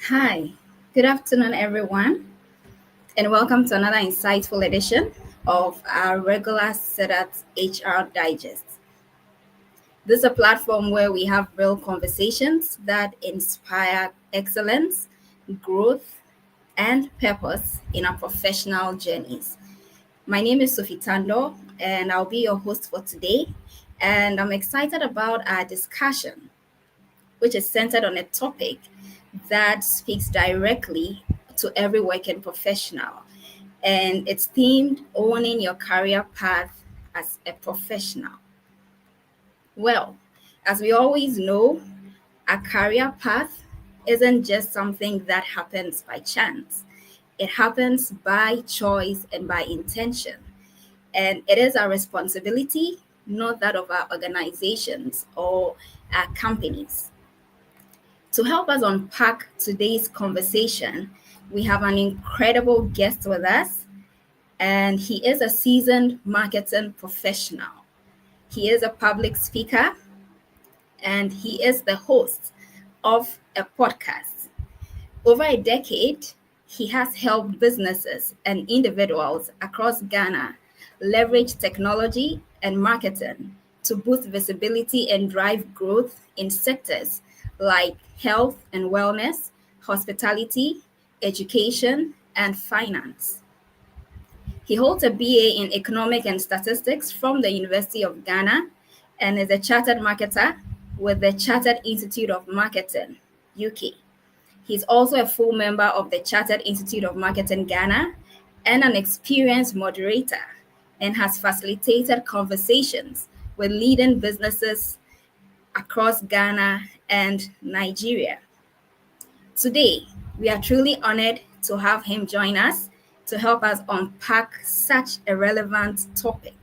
Hi, good afternoon, everyone, and welcome to another insightful edition of our regular SEDAT HR Digest. This is a platform where we have real conversations that inspire excellence, growth, and purpose in our professional journeys. My name is Sophie Tando, and I'll be your host for today. And I'm excited about our discussion, which is centered on a topic that speaks directly to every working professional. And it's themed Owning Your Career Path as a Professional. Well, as we always know, a career path isn't just something that happens by chance. It happens by choice and by intention. And it is our responsibility, not that of our organizations or our companies. To help us unpack today's conversation, we have an incredible guest with us, and he is a seasoned marketing professional. He is a public speaker, and he is the host of a podcast. Over a decade, he has helped businesses and individuals across Ghana leverage technology and marketing to boost visibility and drive growth in sectors like health and wellness, hospitality, education, and finance. He holds a BA in Economic and Statistics from the University of Ghana and is a chartered marketer with the Chartered Institute of Marketing, UK. He's also a full member of the Chartered Institute of Marketing Ghana and an experienced moderator, and has facilitated conversations with leading businesses across Ghana and Nigeria. Today, we are truly honored to have him join us to help us unpack such a relevant topic.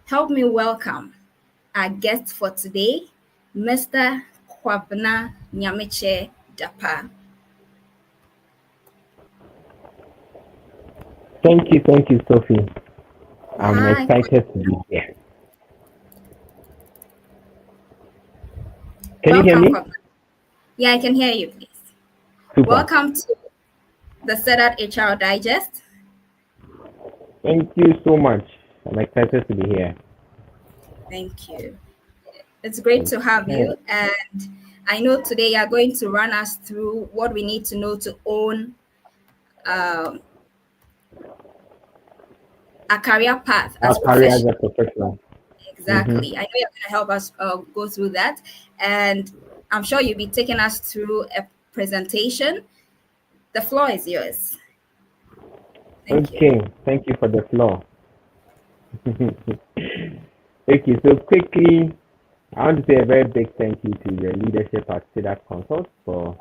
Help me welcome our guest for today, Mr. 𝐀𝐝𝐦𝐢𝐬𝐬𝐢𝐬𝐬 Dapa. Thank you, Sophie. I'm Hi. excited to be here. Can you hear me? Yeah, I can hear you, please. Super. Welcome to the SEDAT HR Digest. Thank you so much. I'm excited to be here. Thank you. It's great to have you. And I know today you're going to run us through what we need to know to own a career path as Our career as a professional. Exactly. I know you're going to help us go through that. And I'm sure you'll be taking us through a presentation. The floor is yours. Thank you. Thank you for the floor. Okay, so quickly, I want to say a very big thank you to the leadership at SEDAT Consult for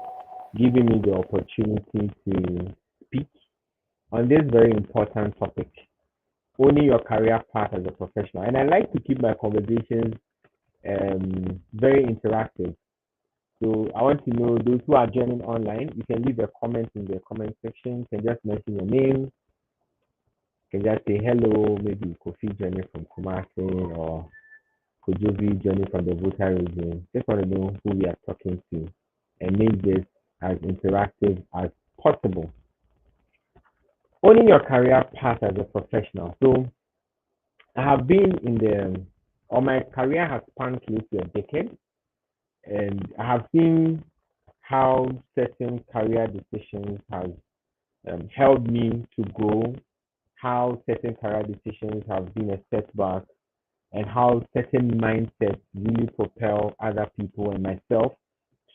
giving me the opportunity to speak on this very important topic, owning your career path as a professional. And I like to keep my conversations very interactive. So I want to know those who are joining online, you can leave a comment in the comment section. You can just mention your name. You can just say hello, maybe Kofi joining from Kumasi or Kojovi joining from the Volta region. Just want to know who we are talking to and make this as interactive as possible. Owning your career path as a professional. So I have been my career has spanned close to a decade, and I have seen how certain career decisions have helped me to grow, how certain career decisions have been a setback, and how certain mindsets really propel other people and myself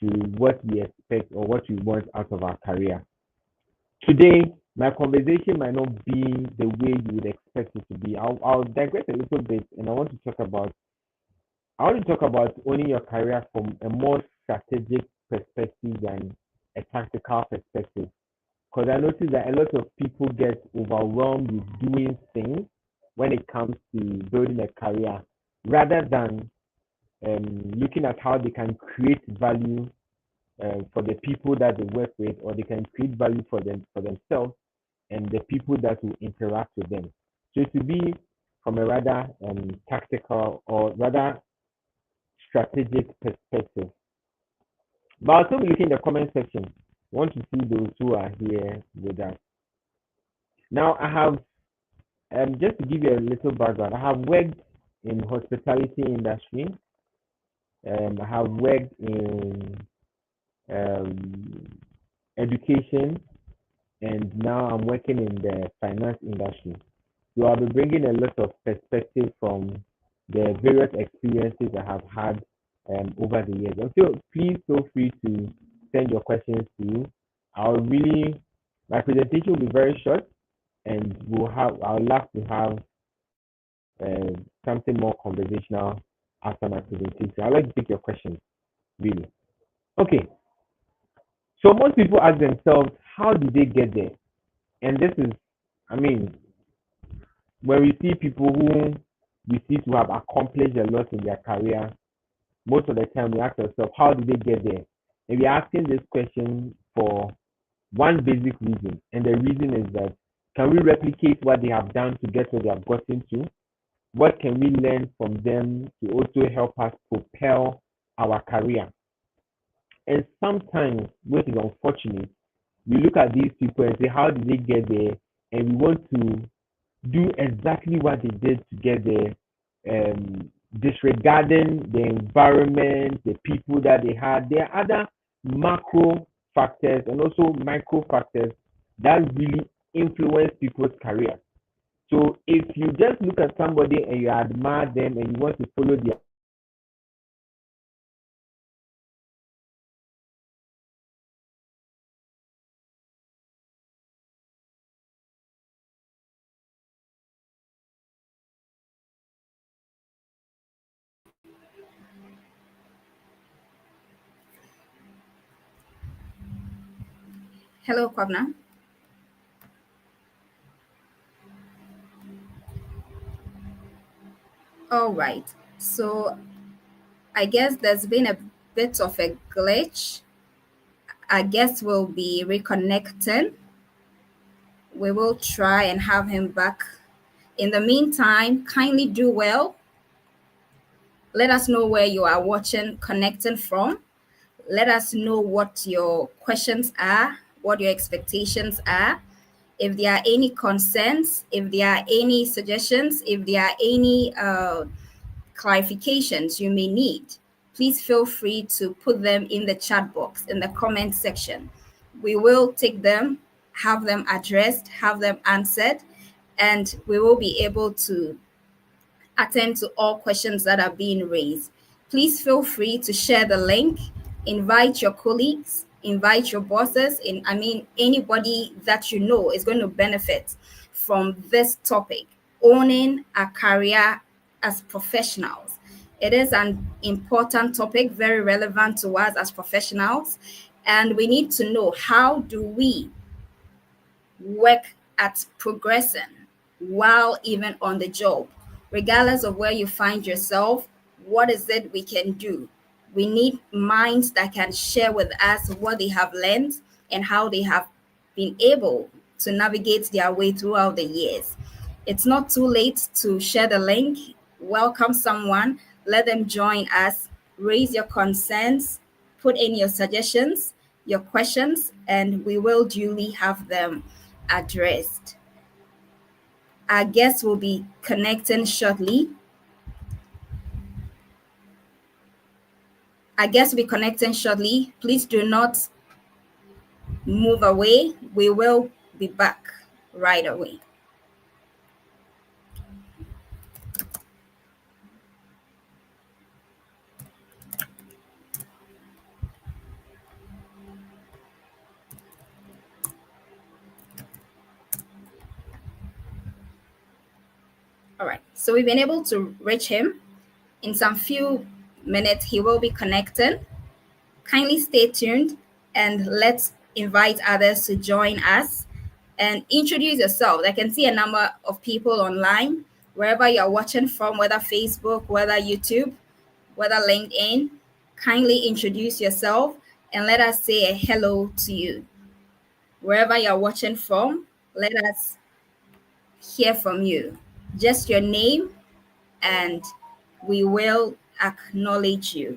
to what we expect or what we want out of our career. Today, my conversation might not be the way you would expect it to be. I'll digress a little bit, and I want to talk about owning your career from a more strategic perspective than a tactical perspective. Because I notice that a lot of people get overwhelmed with doing things when it comes to building a career, rather than looking at how they can create value for the people that they work with, or they can create value for themselves and the people that will interact with them. So it will be from a rather tactical or rather strategic perspective. But I'll still be looking in the comment section. I want to see those who are here with us. Now I have just to give you a little background. I have worked in hospitality industry. I have worked in um, education, and now I'm working in the finance industry. So I'll be bringing a lot of perspective from the various experiences I have had over the years. And so please feel free to send your questions through. My presentation will be very short, and I'll love to have something more conversational after my presentation. I'd like to take your questions, really. Okay, so most people ask themselves, how did they get there? And this is, I mean, when we see people who we see to have accomplished a lot in their career, most of the time we ask ourselves, how did they get there? And we're asking this question for one basic reason. And the reason is that, can we replicate what they have done to get where they have gotten to? What can we learn from them to also help us propel our career? And sometimes, which is unfortunate, we look at these people and say, how did they get there? And we want to do exactly what they did to get there, disregarding the environment, the people that they had. There are other macro factors and also micro factors that really influence people's career. So if you just look at somebody and you admire them and you want to follow their Hello, Kwabna. All right. So I guess there's been a bit of a glitch. I guess we'll be reconnecting. We will try and have him back. In the meantime, kindly do well. Let us know where you are watching, connecting from. Let us know what your questions are, what your expectations are. If there are any concerns, if there are any suggestions, if there are any clarifications you may need, please feel free to put them in the chat box in the comment section. We will take them, have them addressed, have them answered, and we will be able to attend to all questions that are being raised. Please feel free to share the link, invite your colleagues, invite your bosses, anybody that you know is going to benefit from this topic, owning a career as professionals. It is an important topic, very relevant to us as professionals, and we need to know, how do we work at progressing while even on the job, regardless of where you find yourself. What is it we can do? We need minds that can share with us what they have learned and how they have been able to navigate their way throughout the years. It's not too late to share the link, welcome someone, let them join us, raise your concerns, put in your suggestions, your questions, and we will duly have them addressed. Our guest will be connecting shortly. Please do not move away. We will be back right away. All right. So we've been able to reach him. In some few minutes, he will be connecting. Kindly stay tuned and let's invite others to join us and introduce yourself. I can see a number of people online, wherever you're watching from, whether Facebook, whether YouTube, whether LinkedIn. Kindly introduce yourself and let us say a hello to you. Wherever you're watching from, let us hear from you. Just your name, and we will acknowledge you.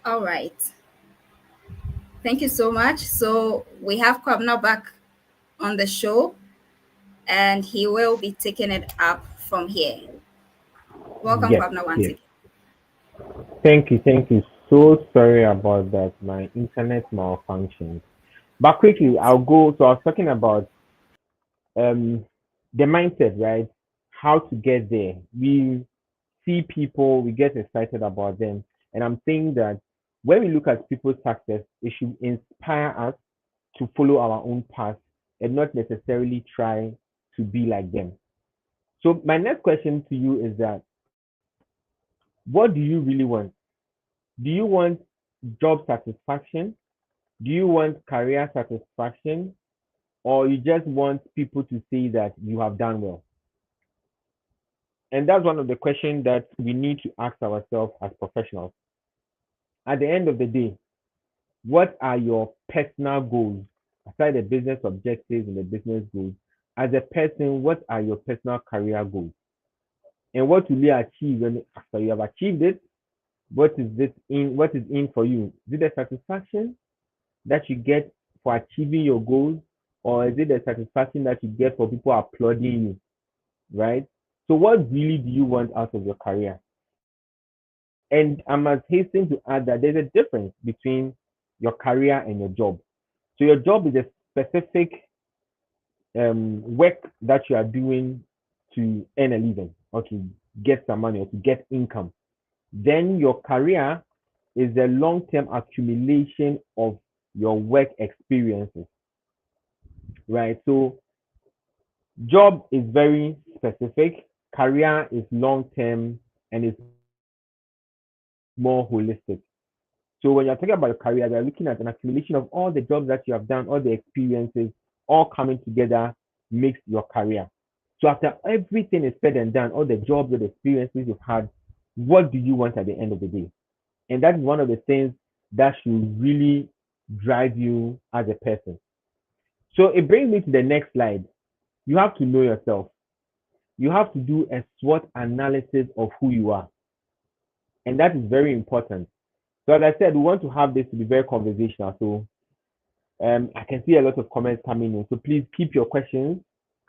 All right. Thank you so much. So we have Kwabna back on the show, and he will be taking it up from here. Welcome, Yes, Kwabna, once yes. again. Thank you, thank you. So sorry about that. My internet malfunctioned. But quickly, I'll go. So I was talking about um the mindset, right? How to get there. We see people, we get excited about them. And I'm saying that when we look at people's success, it should inspire us to follow our own path and not necessarily try to be like them. So my next question to you is that what do you really want? Do you want job satisfaction? Do you want career satisfaction? Or you just want people to say that you have done well? And that's one of the questions that we need to ask ourselves as professionals. At the end of the day, what are your personal goals aside the business objectives and the business goals? As a person, what are your personal career goals? And what will you achieve when after you have achieved it? What is in for you? Is it the satisfaction that you get for achieving your goals, or is it the satisfaction that you get for people applauding you? Right? So what really do you want out of your career? And I must hasten to add that there's a difference between your career and your job. So your job is a specific work that you are doing to earn a living or to get some money or to get income. Then your career is the long-term accumulation of your work experiences, right? So job is very specific, career is long-term and it's more holistic. So when you're talking about a career, you're looking at an accumulation of all the jobs that you have done, all the experiences, all coming together makes your career. So after everything is said and done, all the jobs, all the experiences you've had, what do you want at the end of the day? And that is one of the things that should really drive you as a person. So it brings me to the next slide. You have to know yourself. You have to do a SWOT analysis of who you are. And that is very important. So as I said, we want to have this to be very conversational. So I can see a lot of comments coming in. So please keep your questions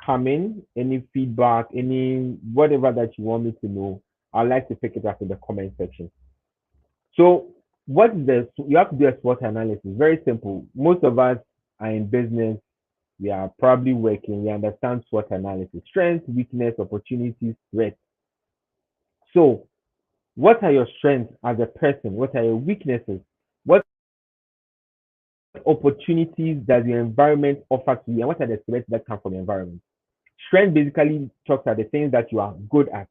coming. Any feedback, any whatever that you want me to know, I'd like to pick it up in the comment section. So you have to do a SWOT analysis. Very simple. Most of us are in business. We are probably working. We understand SWOT analysis: strengths, weakness, opportunities, threats. So what are your strengths as a person? What are your weaknesses? What opportunities does your environment offer to you? And what are the threats that come from the environment? Strength basically talks about the things that you are good at,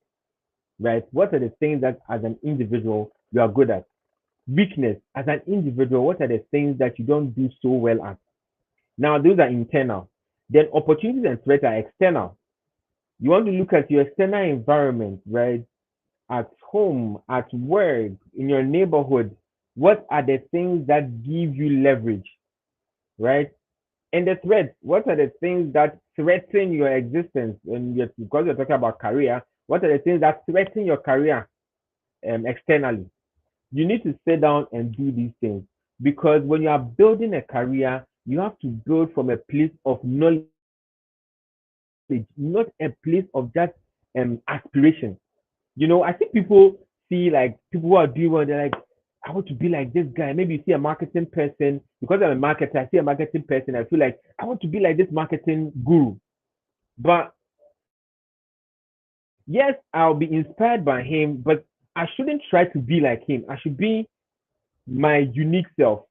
right? What are the things that as an individual you are good at? Weakness, as an individual, what are the things that you don't do so well at? Now, those are internal. Then opportunities and threats are external. You want to look at your external environment, right? At home, at work, in your neighborhood. What are the things that give you leverage, right? And the threats, what are the things that threaten your existence? And because you're talking about career, what are the things that threaten your career externally? You need to sit down and do these things, because when you are building a career, you have to build from a place of knowledge, not a place of just aspiration. I think people see like people who are doing well, they're like, I want to be like this guy. Maybe you see a marketing person, because I'm a marketer, I see a marketing person, I feel like I want to be like this marketing guru. But yes, I'll be inspired by him, but I shouldn't try to be like him. I should be my unique self.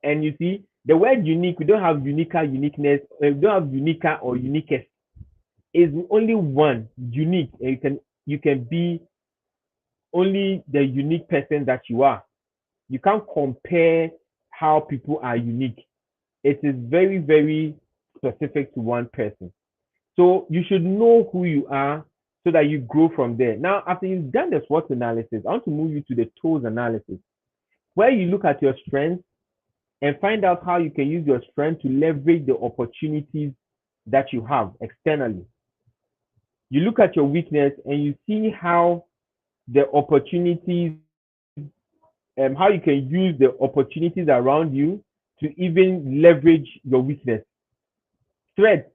And you see, the word unique, we don't have unica, uniqueness, we don't have unica or uniquest. Is only one unique, and you can be only the unique person that you are. You can't compare how people are unique. It is very, very specific to one person. So you should know who you are so that you grow from there. Now, after you've done the SWOT analysis, I want to move you to the TOES analysis, where you look at your strengths and find out how you can use your strength to leverage the opportunities that you have externally. You look at your weakness and you see how the opportunities, how you can use the opportunities around you to even leverage your weakness. Threat,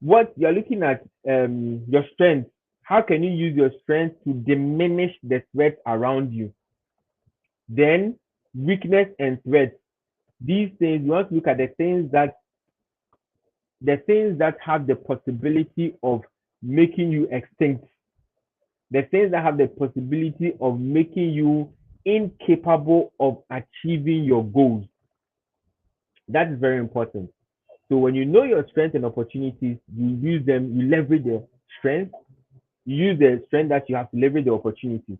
what you're looking at, your strength, how can you use your strength to diminish the threat around you? Then weakness and threat, these things, you want to look at the things that have the possibility of making you extinct, the things that have the possibility of making you incapable of achieving your goals. That is very important. So when you know your strengths and opportunities, you use them, you leverage the strength, you use the strength that you have to leverage the opportunities.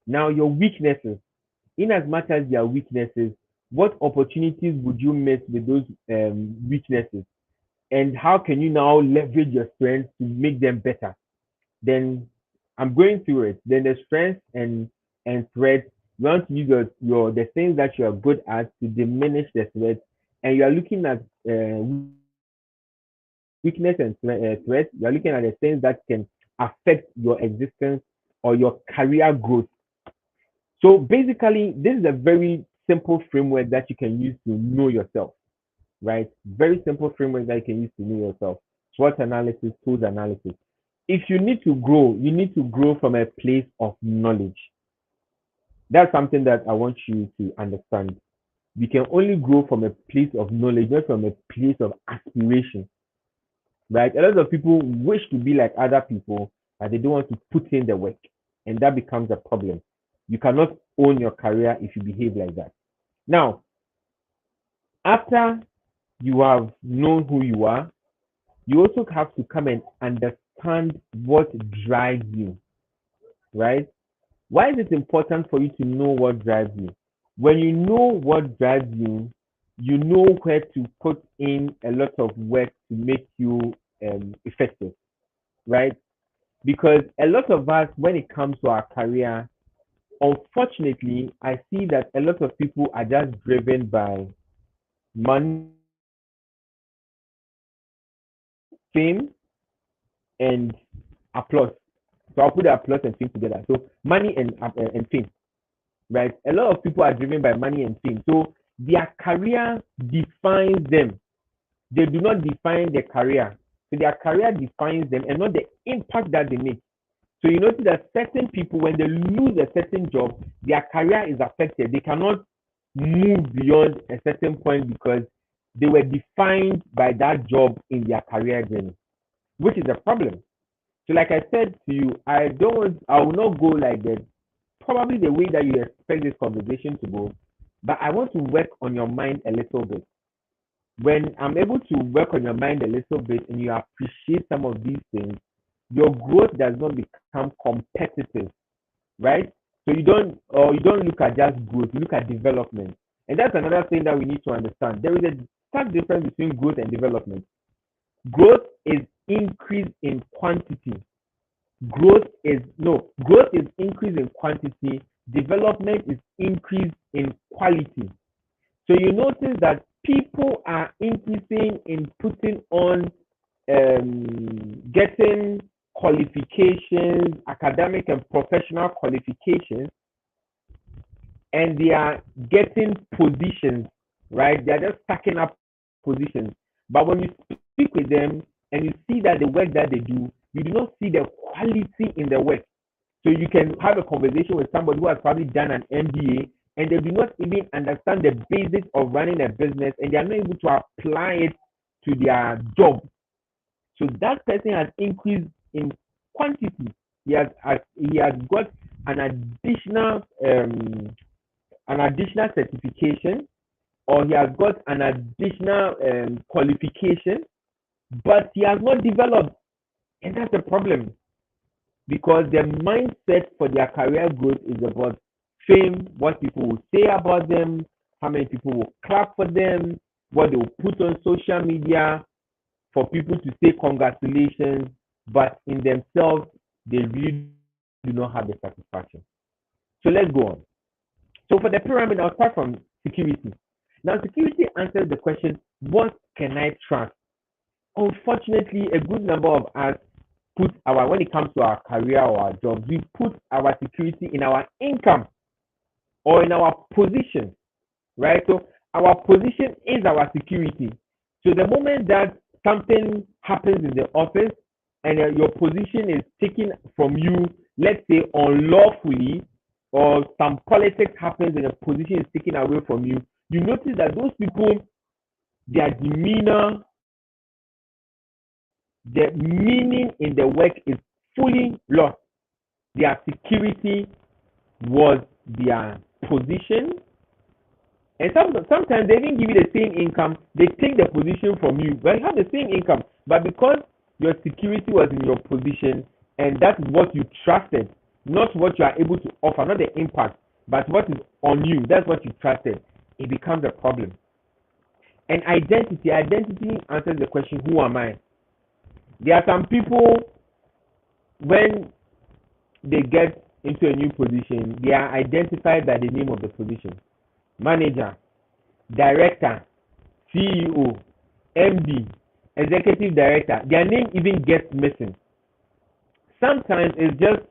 Now, your weaknesses, in as much as they are weaknesses, what opportunities would you miss with those weaknesses? And how can you now leverage your strengths to make them better? Then I'm going through it. Then the strengths and threats, you want to use your the things that you are good at to diminish the threats, and you are looking at weakness and threats. You are looking at the things that can affect your existence or your career growth. So basically, this is a very simple framework that you can use to know yourself, right? Very simple framework that you can use to know yourself. SWOT analysis, TOES analysis. If you need to grow, you need to grow from a place of knowledge. That's something that I want you to understand. We can only grow from a place of knowledge, not from a place of aspiration, right? A lot of people wish to be like other people, but they don't want to put in the work, and that becomes a problem. You cannot own your career if you behave like that. Now, after you have known who you are, you also have to come and understand what drives you, right? Why is it important for you to know what drives you? When you know what drives you, you know where to put in a lot of work to make you effective, right? Because a lot of us, when it comes to our career, unfortunately, I see that a lot of people are just driven by money, fame, and applause. So I'll put the applause and fame together. So money and fame. right? A lot of people are driven by money and fame. So their career defines them. They do not define their career. So their career defines them and not the impact that they make. So you notice that certain people, when they lose a certain job, their career is affected. They cannot move beyond a certain point because they were defined by that job in their career journey, which is a problem. So like I said to you, I will not go like that, probably the way that you expect this conversation to go, but I want to work on your mind a little bit. When I'm able to work on your mind a little bit and you appreciate some of these things, your growth does not become competitive, right? So you don't look at just growth, you look at development. And that's another thing that we need to understand. There is a stark difference between growth and development. Growth is increase in quantity. Growth is increase in quantity. Development is increase in quality. So you notice that people are increasing in putting on getting qualifications, academic and professional qualifications, and they are getting positions, right? They are just stacking up positions. But when you speak with them and you see that the work that they do, you do not see the quality in the work. So you can have a conversation with somebody who has probably done an MBA and they do not even understand the basics of running a business and they are not able to apply it to their job. So that person has increased in quantity. He has got an additional certification, or he has got an additional qualification, but he has not developed, and that's the problem because the mindset for their career growth is about fame, what people will say about them, how many people will clap for them, what they will put on social media for people to say congratulations, but in themselves, they really do not have the satisfaction. So let's go on. So for the pyramid, I'll start from security. Now, security answers the question, what can I trust? Unfortunately, a good number of us when it comes to our career or our jobs, we put our security in our income or in our position, right? So our position is our security. So the moment that something happens in the office and your position is taken from you, let's say unlawfully, or some politics happens and a position is taken away from you, you notice that those people, their demeanor, the meaning in the work is fully lost. Their security was their position. And sometimes they didn't give you the same income, they take the position from you. But you have the same income, but because your security was in your position and that's what you trusted, not what you are able to offer, not the impact, but what is on you, that's what you trusted, it becomes a problem. And identity answers the question, who am I? There are some people, when they get into a new position, they are identified by the name of the position. Manager, director, CEO, MD, executive director, their name even gets missing. Sometimes it's just,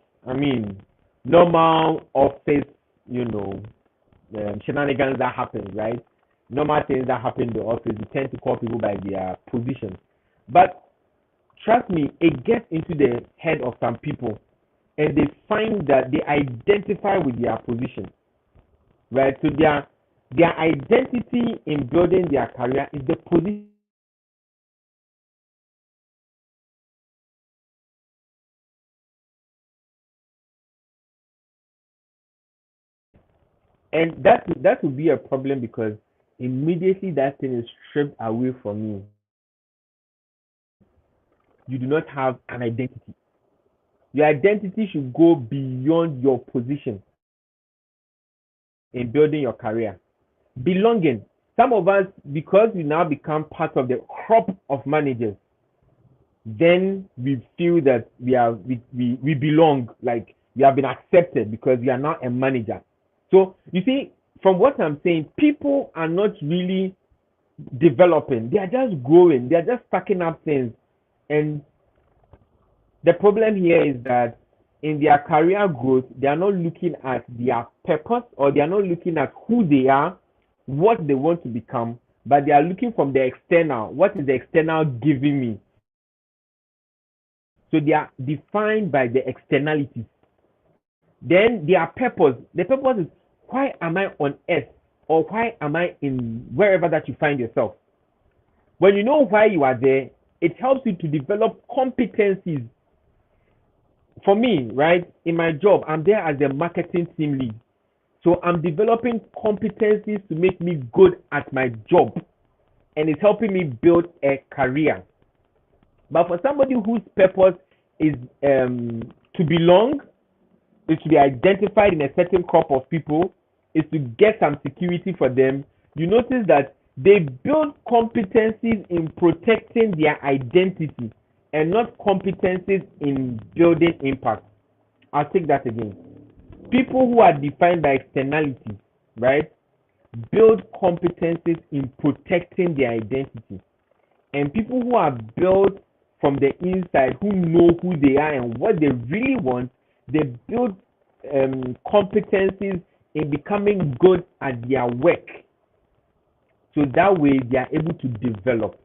normal office, shenanigans that happen, right? Normal things that happen in the office, you tend to call people by their position. But trust me, it gets into the head of some people and they find that they identify with their position, right? So their identity in building their career is the position. And that would be a problem because immediately that thing is stripped away from you. You do not have an identity. Your identity should go beyond your position in building your career. Belonging. Some of us, because we now become part of the crop of managers, then we feel that we belong, like we have been accepted because we are now a manager. So you see, from what I'm saying, people are not really developing. They are just growing. They are just stacking up things. And the problem here is that in their career growth, they are not looking at their purpose, or they are not looking at who they are, what they want to become, but they are looking from the external. What is the external giving me? So they are defined by the externalities. Then their purpose, the purpose is, why am I on earth, or why am I in wherever that you find yourself? When you know why you are there, it helps you to develop competencies. For me, right, in my job, I'm there as a marketing team lead. So I'm developing competencies to make me good at my job, and it's helping me build a career. But for somebody whose purpose is to belong, is to be identified in a certain crop of people, is to get some security for them, you notice that they build competencies in protecting their identity and not competencies in building impact. I'll take that again. People who are defined by externalities, right, build competencies in protecting their identity. And people who are built from the inside, who know who they are and what they really want, they build competencies in becoming good at their work. So that way they are able to develop.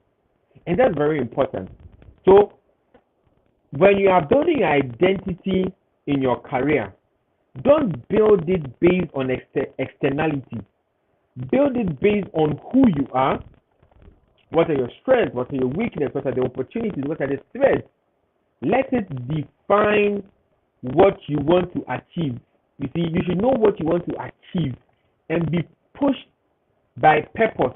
And that's very important. So when you are building your identity in your career, don't build it based on externalities. Build it based on who you are. What are your strengths? What are your weaknesses? What are the opportunities? What are the threats? Let it define what you want to achieve. You see, you should know what you want to achieve and be pushed by purpose.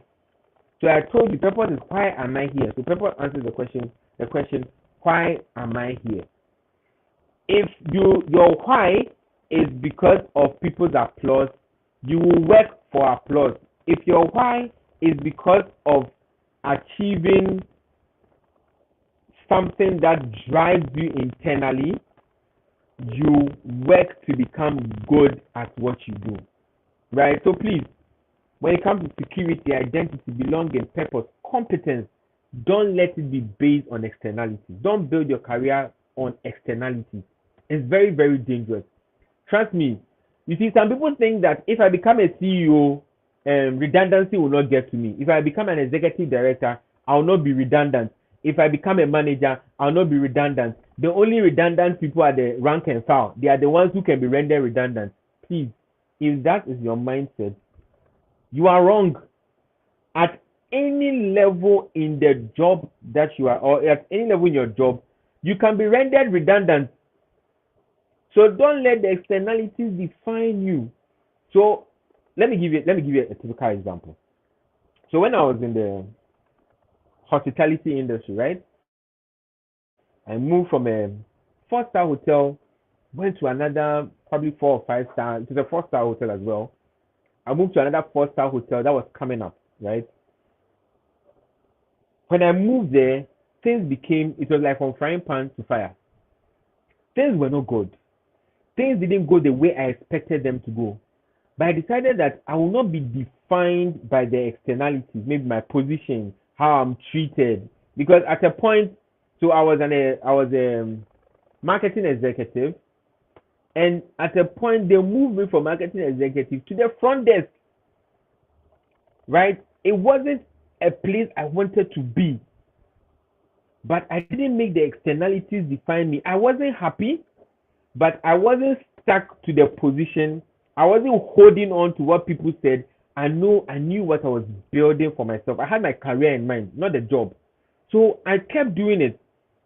So I told you, purpose is, why am I here? So purpose answers the question, why am I here? If your why is because of people's applause, you will work for applause. If your why is because of achieving something that drives you internally, you work to become good at what you do, right? So please, when it comes to security, identity, belonging, purpose, competence, don't let it be based on externalities. Don't build your career on externalities. It's very, very dangerous. Trust me. You see, some people think that if I become a CEO, redundancy will not get to me. If I become an executive director, I will not be redundant. If I become a manager, I will not be redundant. The only redundant people are the rank and file. They are the ones who can be rendered redundant. Please, if that is your mindset, you are wrong. At any level in the job that you are, or at any level in your job, you can be rendered redundant. So don't let the externalities define you. So let me give you a typical example. So when I was in the hospitality industry, right, I moved from a 4-star hotel, went to another probably 4 or 5 star. It was a 4-star hotel as well. I moved to another 4-star hotel that was coming up, right? When I moved there, it was like from frying pan to fire. Things were not good. Things didn't go the way I expected them to go. But I decided that I will not be defined by the externalities, maybe my position, how I'm treated. Because at a point, so I was a marketing executive, and at a point they moved me from marketing executive to the front desk. Right? It wasn't a place I wanted to be, but I didn't make the externalities define me. I wasn't happy, but I wasn't stuck to the position. I wasn't holding on to what people said. I knew what I was building for myself. I had my career in mind, not the job. So I kept doing it.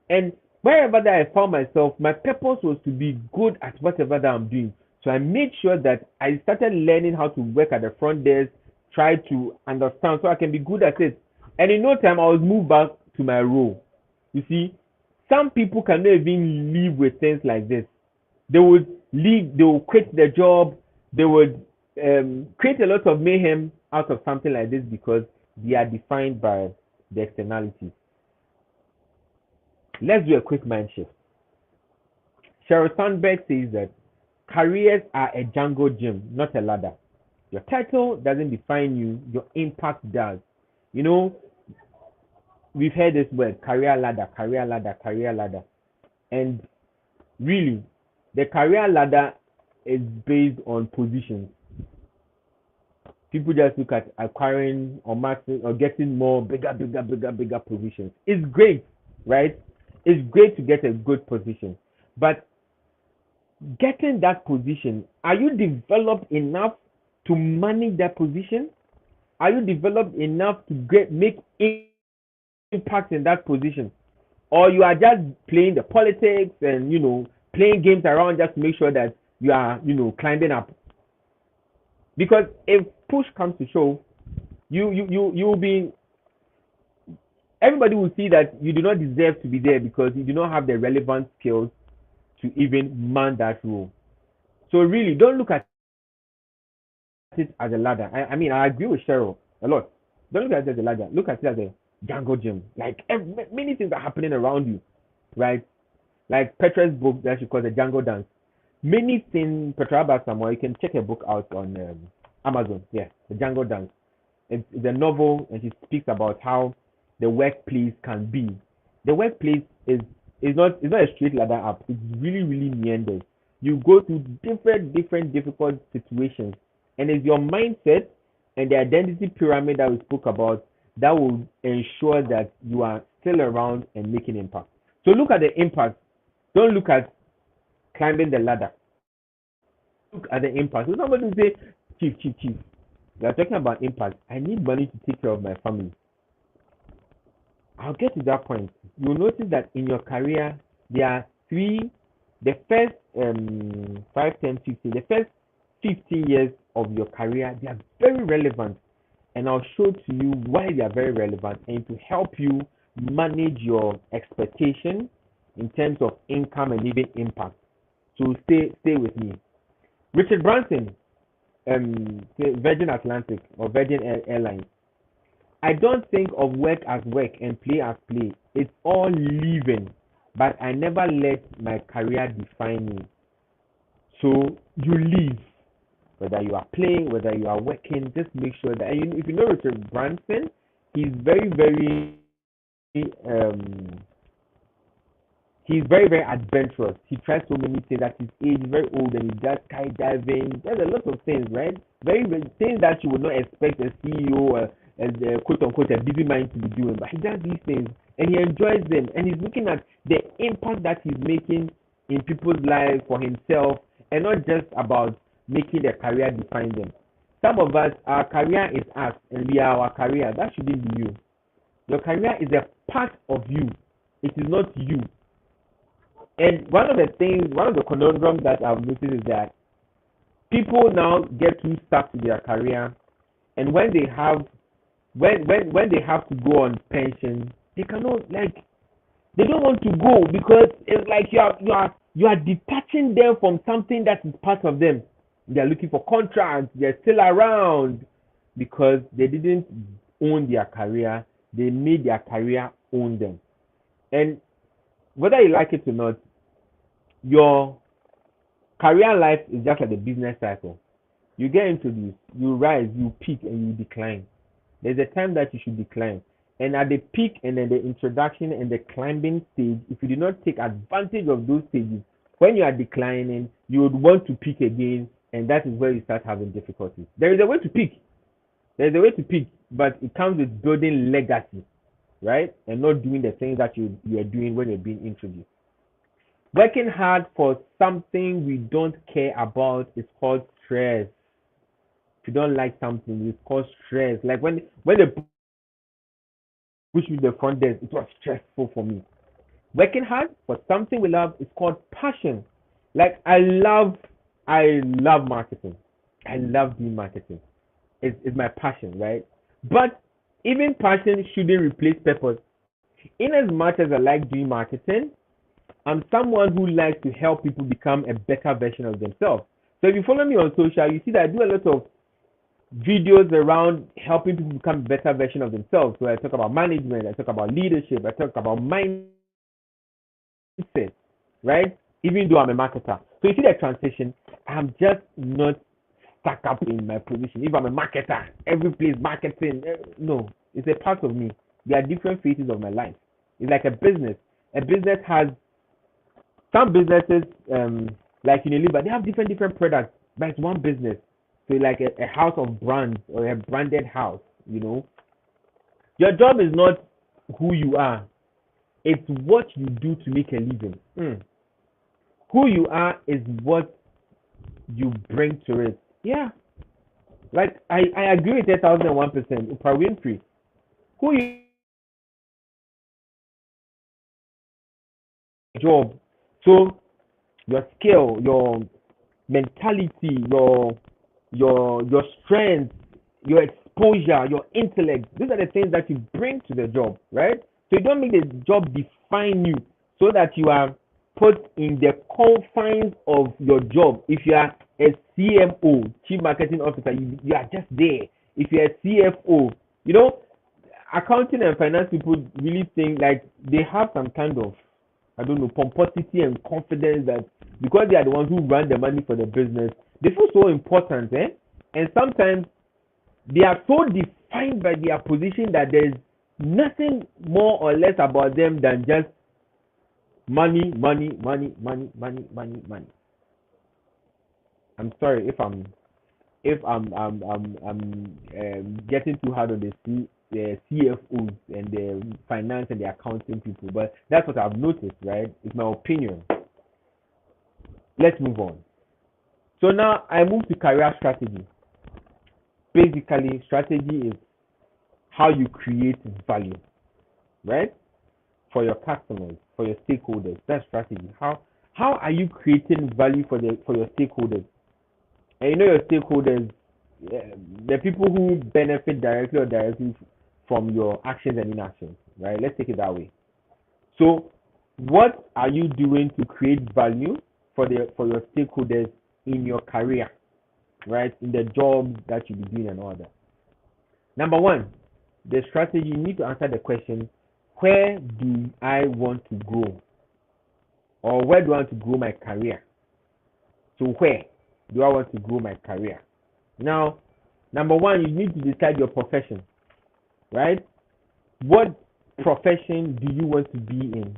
And wherever that I found myself, my purpose was to be good at whatever that I'm doing. So I made sure that I started learning how to work at the front desk, try to understand so I can be good at it. And in no time, I was moved back to my role. You see, some people cannot even live with things like this. They would leave, they will quit their job, they would create a lot of mayhem out of something like this because they are defined by the externalities. Let's do a quick mind shift. Sheryl Sandberg says that careers are a jungle gym, not a ladder. Your title doesn't define you, your impact does. You know, we've heard this word, career ladder, career ladder, career ladder. And really, the career ladder is based on positions. People just look at acquiring or maxing or getting more bigger positions. It's great, right? It's great to get a good position, but getting that position, are you developed enough to manage that position? Are you developed enough to make impact in that position? Or you are just playing the politics and, playing games around just to make sure that you are, climbing up? Because if push comes to shove, you'll be, everybody will see that you do not deserve to be there because you do not have the relevant skills to even man that role. So really, don't look at it as a ladder. I mean, I agree with Cheryl a lot. Don't look at it as a ladder. Look at it as a jungle gym. Like many things are happening around you, right? Like Petra's book that she calls the Jungle Dance. Many things, Petra Abasamoah, you can check her book out on Amazon. Yeah, the Jungle Dance. It's a novel, and she speaks about how the workplace can be. The workplace is not a straight ladder up. It's really meanders. You go through different difficult situations, and it's your mindset and the identity pyramid that we spoke about that will ensure that you are still around and making impact. So look at the impact. Don't look at climbing the ladder. Look at the impact. So somebody will say, Chief, we are talking about impact. I need money to take care of my family. I'll get to that point. You'll notice that in your career, there are the first 5, 10, 15, the first 50 years of your career, they are very relevant. And I'll show to you why they are very relevant and to help you manage your expectation in terms of income and even impact. So stay with me. Richard Branson, Virgin Atlantic or Virgin Airlines. I don't think of work as work and play as play. It's all living, but I never let my career define me. So you live, whether you are playing, whether you are working. Just make sure that if you know Richard Branson, he's very adventurous. He tries so many things at his age, very old, and he does skydiving. There's a lot of things, right? Very things that you would not expect a CEO or a quote unquote a busy mind to be doing, but he does these things and he enjoys them, and he's looking at the impact that he's making in people's lives for himself, and not just about making their career define them. Some of us, our career is us, and we are our career. That shouldn't be you. Your career is a part of you. It is not you. And one of the conundrums that I've noticed is that people now get too stuck to their career, and when they have to go on pension, they cannot, they don't want to go because it's like you are detaching them from something that is part of them. They're looking for contracts. They're still around because they didn't own their career. They made their career own them. And whether you like it or not, your career life is just like a business cycle. You get introduced, you rise, you peak, and you decline. There's a time that you should decline. And at the peak and then the introduction and the climbing stage, if you do not take advantage of those stages, when you are declining, you would want to peak again, and that is where you start having difficulties. There is a way to peak. But it comes with building legacy, right? And not doing the things that you are doing when you're being introduced. Working hard for something we don't care about is called stress. If you don't like something, it's called stress. Like when they push me to the front desk, it was stressful for me. Working hard for something we love is called passion. Like I love marketing. I love doing marketing. It's my passion, right? But even passion shouldn't replace purpose. In as much as I like doing marketing, I'm someone who likes to help people become a better version of themselves. So if you follow me on social, you see that I do a lot of videos around helping people become a better version of themselves. So I talk about management, I talk about leadership, I talk about mindset, right? Even though I'm a marketer. So you see that transition, I'm just not stuck up in my position. If I'm a marketer, every place marketing, no, it's a part of me. There are different phases of my life. It's like a business. A business has some businesses, like Unilever, they have different products, but it's one business. So like a house of brands or a branded house, you know. Your job is not who you are, it's what you do to make a living. Who you are is what you bring to it. Yeah, like I agree with 1,001%. Oprah Winfrey. Who you job. So your skill, your mentality, your strength, your exposure, your intellect. These are the things that you bring to the job, right? So you don't make the job define you so that you are put in the confines of your job. If you are a CMO, Chief Marketing Officer, you are just there. If you're a CFO, you know, accounting and finance people really think like they have some kind of, I don't know, pomposity and confidence that because they are the ones who run the money for the business, they feel so important, eh? And sometimes they are so defined by their position that there's nothing more or less about them than just money, money, money, money, money, money, money. I'm sorry if I'm getting too hard on the CFOs and the finance and the accounting people, but that's what I've noticed, right? It's my opinion. Let's move on. So now I move to career strategy. Basically, strategy is how you create value, right? For your customers, for your stakeholders. That's strategy. How are you creating value for your stakeholders? And you know your stakeholders, the people who benefit directly or indirectly from your actions and inactions, right? Let's take it that way. So, what are you doing to create value for your stakeholders in your career, right? In the job that you be doing and all that. Number one, the strategy, you need to answer the question, where do I want to grow? Or where do I want to grow my career? So where do I want to grow my career? Now, number one, you need to decide your profession, right? What profession do you want to be in?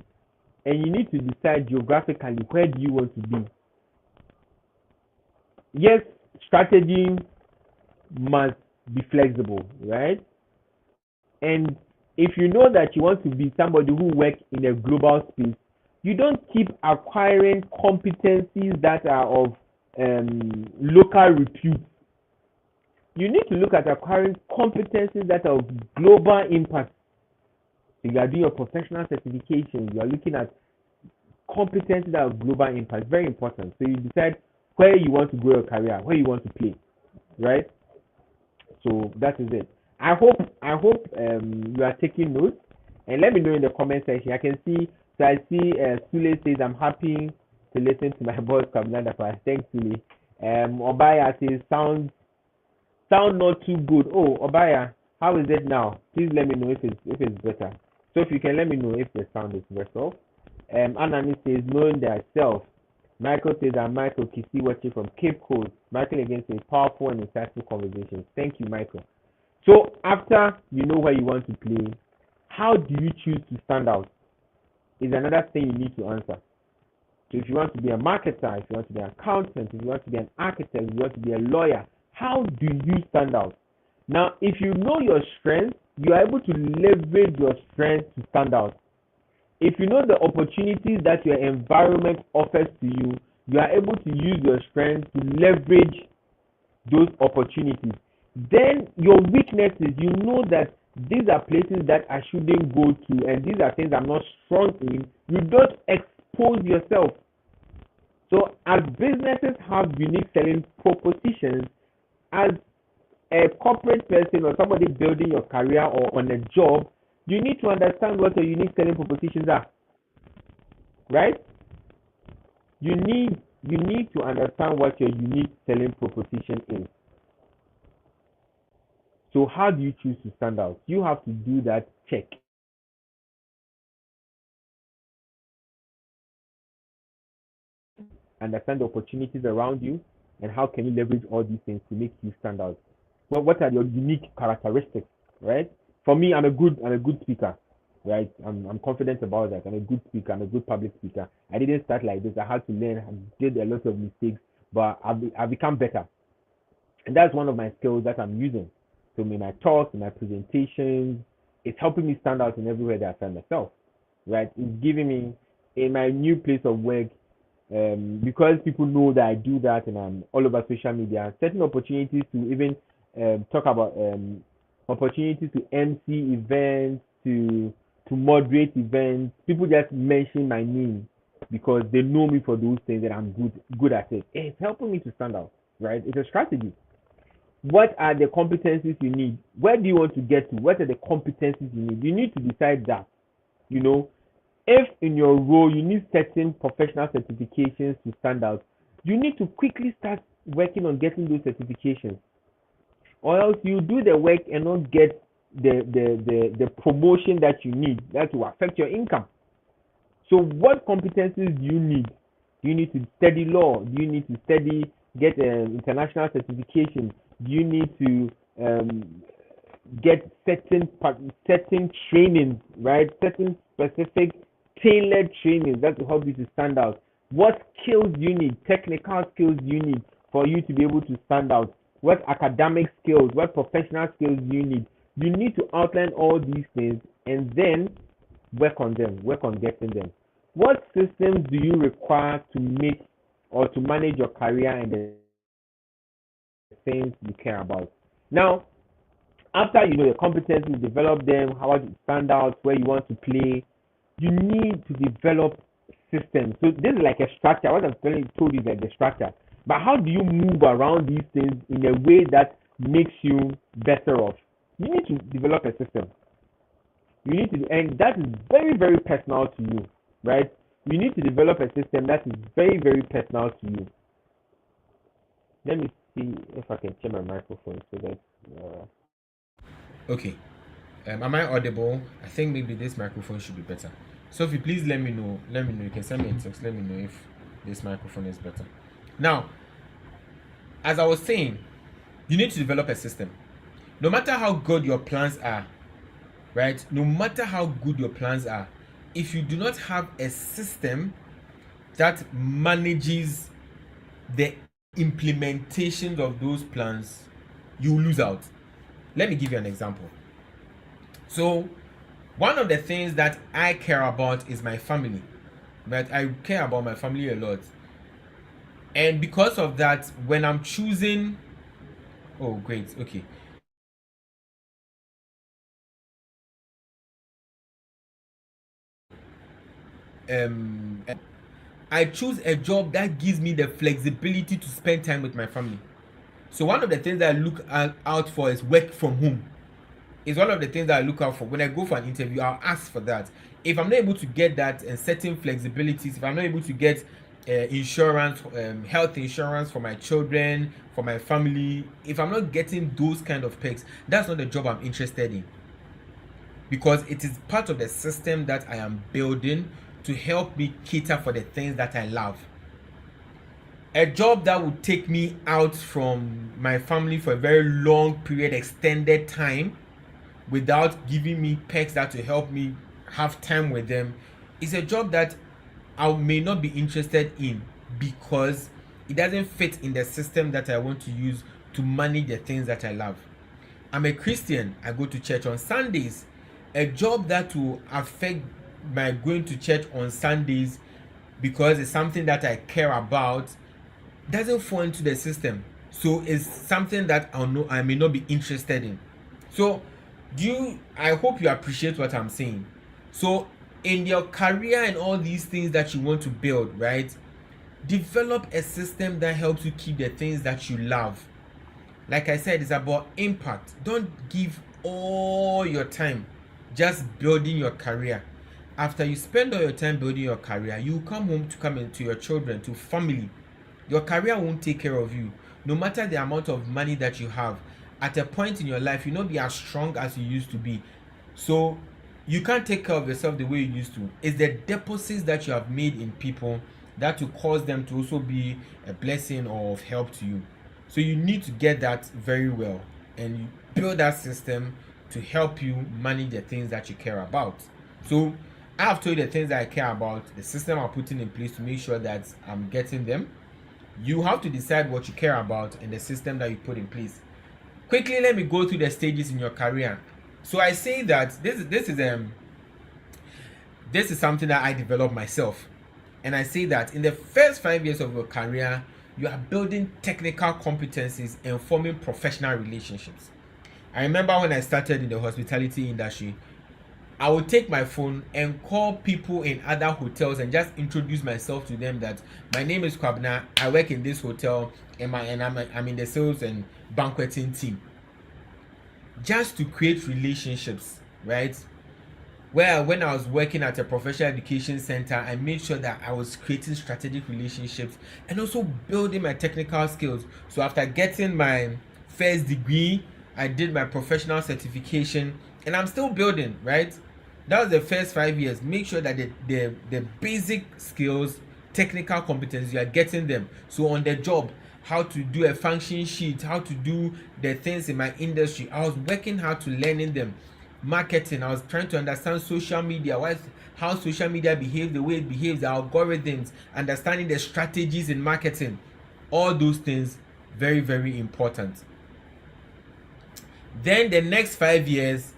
And you need to decide geographically, where do you want to be? Yes, strategy must be flexible, right? And if you know that you want to be somebody who works in a global space, you don't keep acquiring competencies that are of local repute. You need to look at acquiring competencies that are of global impact. So you are doing your professional certification, you are looking at competencies that are of global impact. Very important. So you decide where you want to grow your career, where you want to play, right? So that is it. I hope you are taking notes, and let me know in the comment section. I can see, so I see Sule says I'm happy to listen to my boss Kamilanda. Thanks, Sule. Obaya says sound not too good. Oh, Obaya, how is it now? Please let me know if it's better. So if you can let me know if the sound is better. Anani says knowing thyself. Michael says I'm Michael 𝐀𝐝𝐦𝐢𝐬𝐬𝐢𝐬𝐬𝐻 from Cape Coast. Michael again says powerful and insightful conversations. Thank you, Michael. So after you know where you want to play, how do you choose to stand out? Is another thing you need to answer. So if you want to be a marketer, if you want to be an accountant, if you want to be an architect, if you want to be a lawyer, how do you stand out? Now, if you know your strengths, you are able to leverage your strengths to stand out. If you know the opportunities that your environment offers to you, you are able to use your strengths to leverage those opportunities. Then your weaknesses, you know that these are places that I shouldn't go to and these are things I'm not strong in. You don't expose yourself. So as businesses have unique selling propositions, as a corporate person or somebody building your career or on a job, you need to understand what your unique selling propositions are, right? You need to understand what your unique selling proposition is. So how do you choose to stand out? You have to do that check. Understand the opportunities around you and how can you leverage all these things to make you stand out. Well, what are your unique characteristics, right? For me, I'm a good speaker. right? I'm confident about that. I'm a good speaker. I'm a good public speaker. I didn't start like this. I had to learn. I did a lot of mistakes, but I've become better. And that's one of my skills that I'm using. So in my talks, in my presentations, it's helping me stand out in everywhere that I find myself, right? It's giving me in my new place of work, because people know that I do that and I'm all over social media, certain opportunities to even talk about opportunities to MC events, to moderate events. People just mention my name because they know me for those things and I'm good at it. It's helping me to stand out, right? It's a strategy. What are the competencies you need? Where do you want to get to? What are the competencies you need? You need to decide that. You know, if in your role you need certain professional certifications to stand out, you need to quickly start working on getting those certifications, or else you do the work and not get the promotion that you need. That will affect your income. So what competencies do you need? Do you need to study law? Do you need to get international certification? Do you need to get certain trainings, right? Certain specific tailored trainings that will help you to stand out. What skills do you need? Technical skills do you need for you to be able to stand out? What academic skills, what professional skills do you need? You need to outline all these things and then work on them, work on getting them. What systems do you require to make or to manage your career and the things you care about? Now, after you know the competencies, develop them, how to stand out, where you want to play, you need to develop systems. So this is like a structure. What I'm told you is like the structure. But how do you move around these things in a way that makes you better off? You need to develop a system. You need to, and that is very, very personal to you, right? You need to develop a system that is very, very personal to you. Let me see if I can check my microphone so that. Okay. Am I audible? I think maybe this microphone should be better. Sophie, please let me know. Let me know. You can send me a text. Let me know if this microphone is better. Now, as I was saying, you need to develop a system. No matter how good your plans are, right? No matter how good your plans are, if you do not have a system that manages the implementation of those plans, you lose out. Let me give you an example. So, one of the things that I care about is my family. But I care about my family a lot. And because of that, when I'm choosing, oh great, okay. I choose a job that gives me the flexibility to spend time with my family. So one of the things that I look out for is work from home. Is one of the things that I look out for. When I go for an interview, I'll ask for that. If I'm not able to get that and certain flexibilities, if I'm not able to get insurance, health insurance for my children, for my family, if I'm not getting those kind of perks, that's not the job I'm interested in. Because it is part of the system that I am building to help me cater for the things that I love. A job that would take me out from my family for a very long period, extended time, without giving me perks that will help me have time with them, is a job that I may not be interested in because it doesn't fit in the system that I want to use to manage the things that I love. I'm a Christian. I go to church on Sundays. A job that will affect my going to church on Sundays because it's something that I care about doesn't fall into the system. So it's something that I may not be interested in. So I hope you appreciate what I'm saying. So in your career and all these things that you want to build, right? Develop a system that helps you keep the things that you love. Like I said, it's about impact. Don't give all your time just building your career. After you spend all your time building your career, you come home to come into your children, to family. Your career won't take care of you. No matter the amount of money that you have, at a point in your life, you'll not be as strong as you used to be. So you can't take care of yourself the way you used to. It's the deposits that you have made in people that will cause them to also be a blessing or of help to you. So you need to get that very well and you build that system to help you manage the things that you care about. So I have told you the things that I care about, the system I'm putting in place to make sure that I'm getting them. You have to decide what you care about and the system that you put in place. Quickly, let me go through the stages in your career. So I say that this is something that I developed myself. And I say that in the first 5 years of your career, you are building technical competencies and forming professional relationships. I remember when I started in the hospitality industry, I would take my phone and call people in other hotels and just introduce myself to them that my name is 𝐀𝐝𝐦𝐢𝐬𝐬𝐢𝐬𝐬𝐬 I work in this hotel and I'm in the sales and banqueting team. Just to create relationships, right? Where when I was working at a professional education center, I made sure that I was creating strategic relationships and also building my technical skills. So after getting my first degree, I did my professional certification and I'm still building, right? That was the first 5 years. Make sure that the basic skills, technical competence, you are getting them. So on the job, how to do a function sheet, how to do the things in my industry, I was working hard to learning them. Marketing, I was trying to understand social media, how social media behaves, the way it behaves, the algorithms, understanding the strategies in marketing. All those things, very, very important. Then the next 5 years,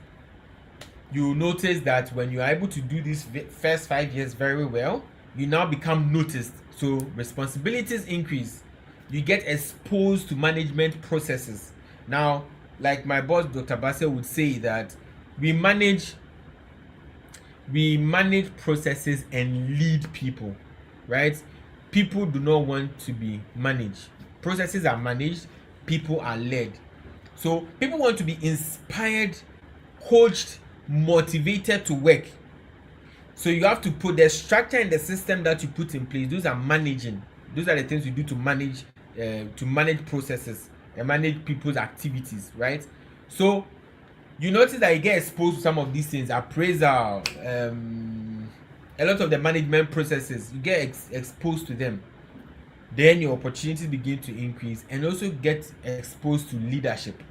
you notice that when you are able to do these first 5 years very well, you now become noticed. So responsibilities increase. You get exposed to management processes. Now, like my boss, Dr. Basse, would say that we manage processes and lead people, right? People do not want to be managed. Processes are managed, people are led. So people want to be inspired, coached, motivated to work. So you have to put the structure and the system that you put in place. Those are managing. Those are the things you do to manage processes and manage people's activities, right? So you notice that you get exposed to some of these things, appraisal, a lot of the management processes, you get exposed to them. Then your opportunities begin to increase and also get exposed to leadership,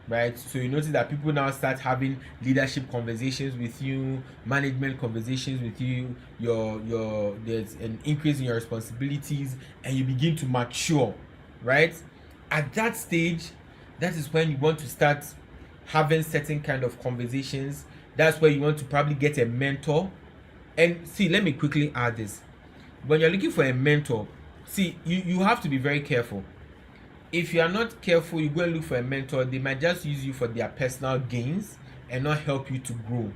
right? So you notice that people now start having leadership conversations with you, management conversations with you, there's an increase in your responsibilities and you begin to mature, right? At that stage, that is when you want to start having certain kind of conversations. That's where you want to probably get a mentor. And see, let me quickly add this. When you're looking for a mentor, see, you have to be very careful. If you are not careful, you go and look for a mentor, they might just use you for their personal gains and not help you to grow.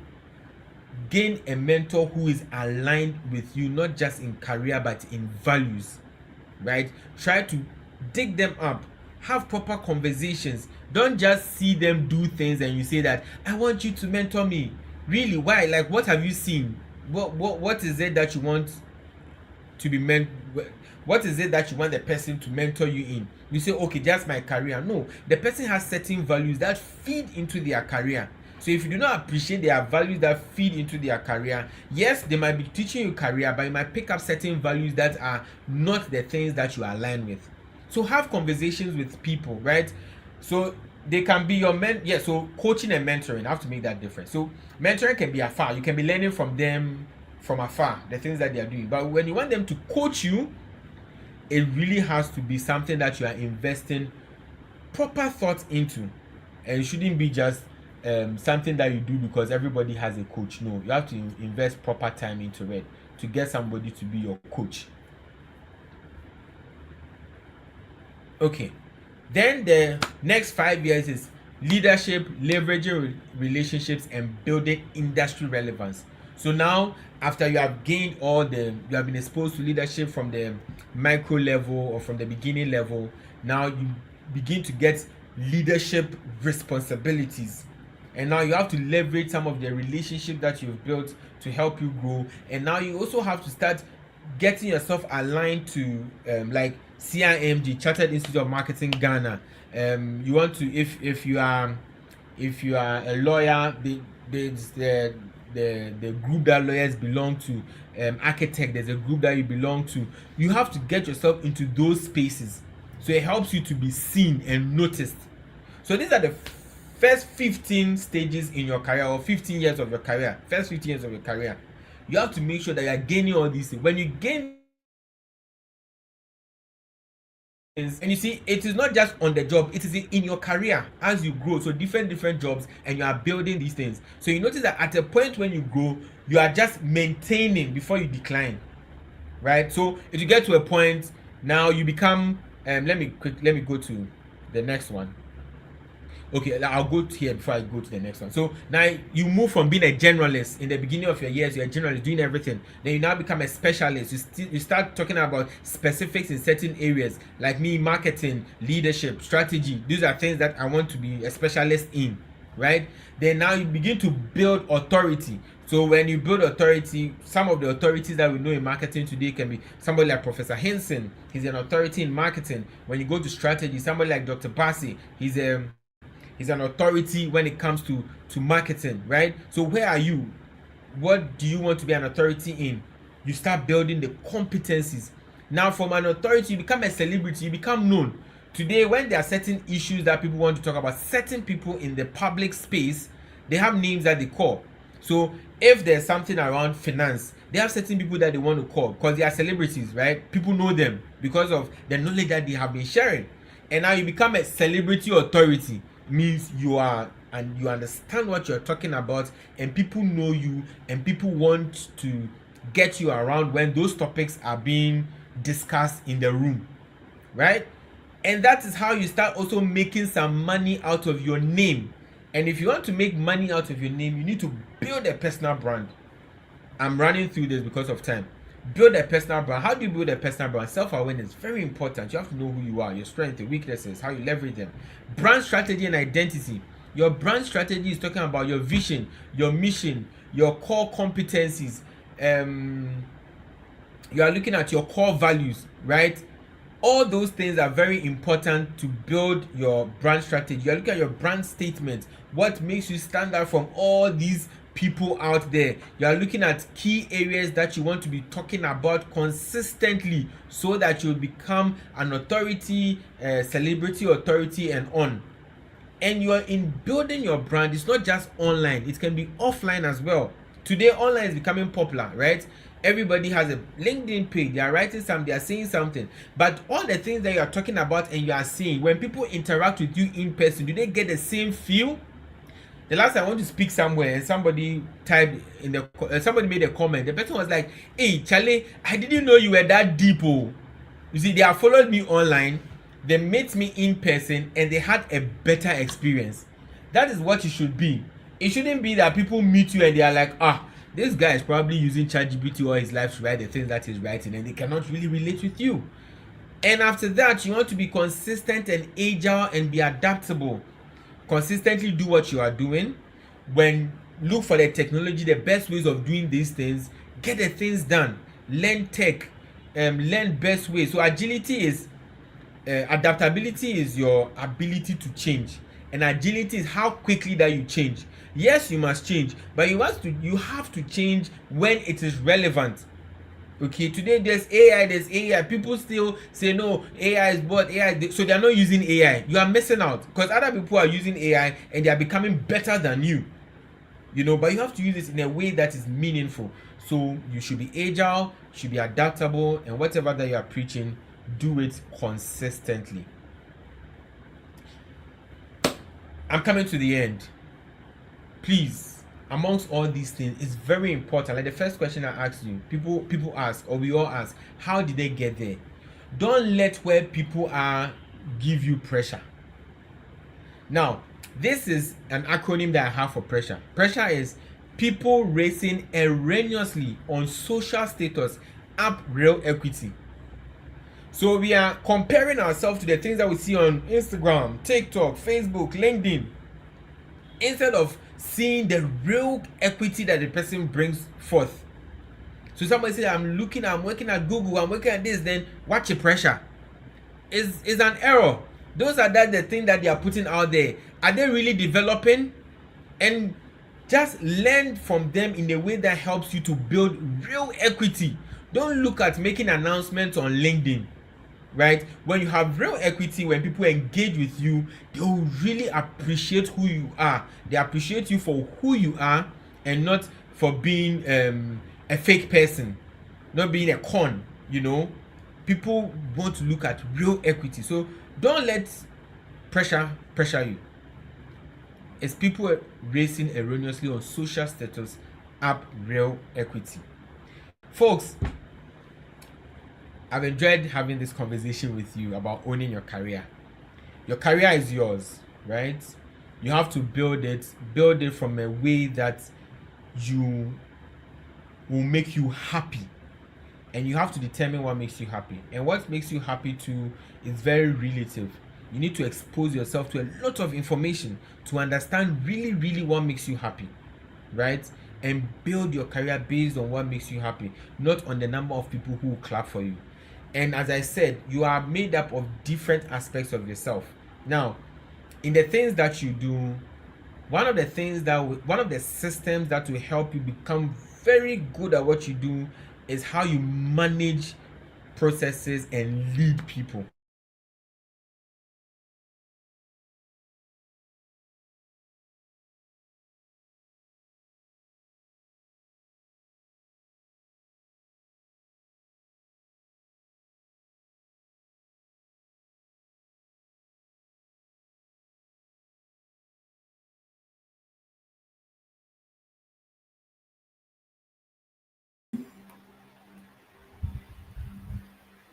Gain a mentor who is aligned with you, not just in career but in values, right? Try to dig them up, have proper conversations. Don't just see them do things and you say that I want you to mentor me. Really? Why? Like, what have you seen? What is it that you want to be what is it that you want the person to mentor you in? You say, okay, just my career. No, the person has certain values that feed into their career. So if you do not appreciate their values that feed into their career, yes, they might be teaching you career, but you might pick up certain values that are not the things that you align with. So have conversations with people, right? So they can be your so coaching and mentoring, I have to make that difference. So mentoring can be afar. You can be learning from them from afar, the things that they are doing. But when you want them to coach you, it really has to be something that you are investing proper thought into. And it shouldn't be just something that you do because everybody has a coach. No, you have to invest proper time into it to get somebody to be your coach. Okay, then the next 5 years is leadership, leveraging relationships, and building industry relevance. So now, after you have gained you have been exposed to leadership from the micro level or from the beginning level, now you begin to get leadership responsibilities. And now you have to leverage some of the relationship that you've built to help you grow. And now you also have to start getting yourself aligned to like CIMG, Chartered Institute of Marketing Ghana. You want to, if you are a lawyer, there's the group that lawyers belong to, architect, there's a group that you belong to. You have to get yourself into those spaces so it helps you to be seen and noticed. So these are the first 15 stages in your career, or 15 years of your career, first 15 years of your career, you have to make sure that you are gaining all these things. When you gain, and you see, it is not just on the job, it is in your career as you grow. So different jobs, and you are building these things. So you notice that at a point when you grow, you are just maintaining before you decline, right? So if you get to a point, now you become let me go to the next one. Okay, I'll go to here before I go to the next one. So now you move from being a generalist in the beginning of your years, you're a generalist doing everything. Then you now become a specialist. You start talking about specifics in certain areas, like me, marketing, leadership, strategy. These are things that I want to be a specialist in, right? Then now you begin to build authority. So when you build authority, some of the authorities that we know in marketing today can be somebody like Professor Henson. He's an authority in marketing. When you go to strategy, somebody like Dr. Bassi, he's an authority when it comes to marketing, right? So where are you? What do you want to be an authority in? You start building the competencies. Now from an authority, you become a celebrity, you become known. Today, when there are certain issues that people want to talk about, certain people in the public space, they have names that they call. So if there's something around finance, they have certain people that they want to call because they are celebrities, right? People know them because of the knowledge that they have been sharing. And now you become a celebrity authority. Means you are, and you understand what you're talking about, and people know you, and people want to get you around when those topics are being discussed in the room, right? And that is how you start also making some money out of your name. And if you want to make money out of your name, you need to build a personal brand. I'm running through this because of time. Build a personal brand. How do you build a personal brand? Self-awareness, very important. You have to know who you are, your strengths, your weaknesses, how you leverage them. Brand strategy and identity. Your brand strategy is talking about your vision, your mission, your core competencies. You are looking at your core values, right? All those things are very important to build your brand strategy. You are looking at your brand statement. What makes you stand out from all these people out there? You are looking at key areas that you want to be talking about consistently so that you become an authority, celebrity authority, and on. And you are in building your brand. It's not just online, it can be offline as well. Today online is becoming popular, right? Everybody has a LinkedIn page, they are writing something, they are saying something, but all the things that you are talking about and you are saying, when people interact with you in person, do they get the same feel? The last time I want to speak somewhere and somebody typed in the somebody made a comment. The person was like, "Hey Charlie, I didn't know you were that deep." Oh, you see, they have followed me online, they met me in person, and they had a better experience. That is what it should be. It shouldn't be that people meet you and they are like, this guy is probably using ChatGPT all his life to write the things that he's writing, and they cannot really relate with you. And after that, you want to be consistent and agile and be adaptable. Consistently do what you are doing. When look for the technology, the best ways of doing these things, get the things done. Learn tech, learn best ways. So agility is adaptability is your ability to change, and agility is how quickly that you change. Yes, you must change, but you have to change when it is relevant. Okay, today there's AI. People still say no, AI is what AI, so they are not using AI. You are missing out because other people are using AI and they are becoming better than you. But you have to use it in a way that is meaningful. So you should be agile, should be adaptable, and whatever that you are preaching, do it consistently. I'm coming to the end. Please, amongst all these things, it's very important. Like the first question I asked you, people ask, or we all ask, how did they get there? Don't let where people are give you pressure. Now, this is an acronym that I have for pressure. Pressure is people racing erroneously on social status up real equity. So we are comparing ourselves to the things that we see on Instagram, TikTok, Facebook, LinkedIn, instead of seeing the real equity that the person brings forth. So somebody say, I'm working at Google, I'm working at this, then watch your pressure. Is an error. Those are the things that they are putting out there. Are they really developing? And just learn from them in a way that helps you to build real equity. Don't look at making announcements on LinkedIn. right? When you have real equity, when people engage with you, they will really appreciate who you are. They appreciate you for who you are and not for being a fake person, not being a con, you know. People want to look at real equity. So don't let pressure you. It's people racing erroneously on social status up real equity. Folks, I've enjoyed having this conversation with you about owning your career. Your career is yours, right? You have to build it from a way that you will make you happy. And you have to determine what makes you happy. And what makes you happy too is very relative. You need to expose yourself to a lot of information to understand really, really what makes you happy, right? And build your career based on what makes you happy, not on the number of people who will clap for you. And as I said, you are made up of different aspects of yourself. Now, in the things that you do, one of the systems that will help you become very good at what you do is how you manage processes and lead people.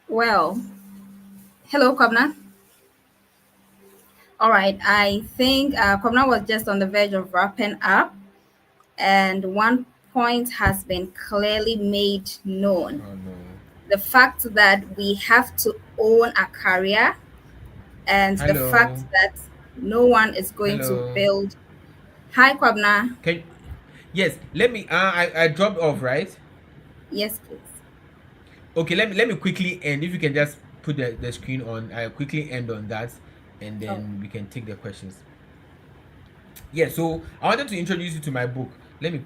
Well, hello, Kwabna. All right, I think Kwabna was just on the verge of wrapping up, and one point has been clearly made known. Oh no. The fact that we have to own a career, and the Hello. fact that no one is going to Hello. build. Hi, Kwabna. Can yes, let me I dropped off, right? Yes, please. Okay, let me quickly end. If you can just put the screen on, I quickly end on that and Oh, then we can take the questions. Yeah, so I wanted to introduce you to my book. Let me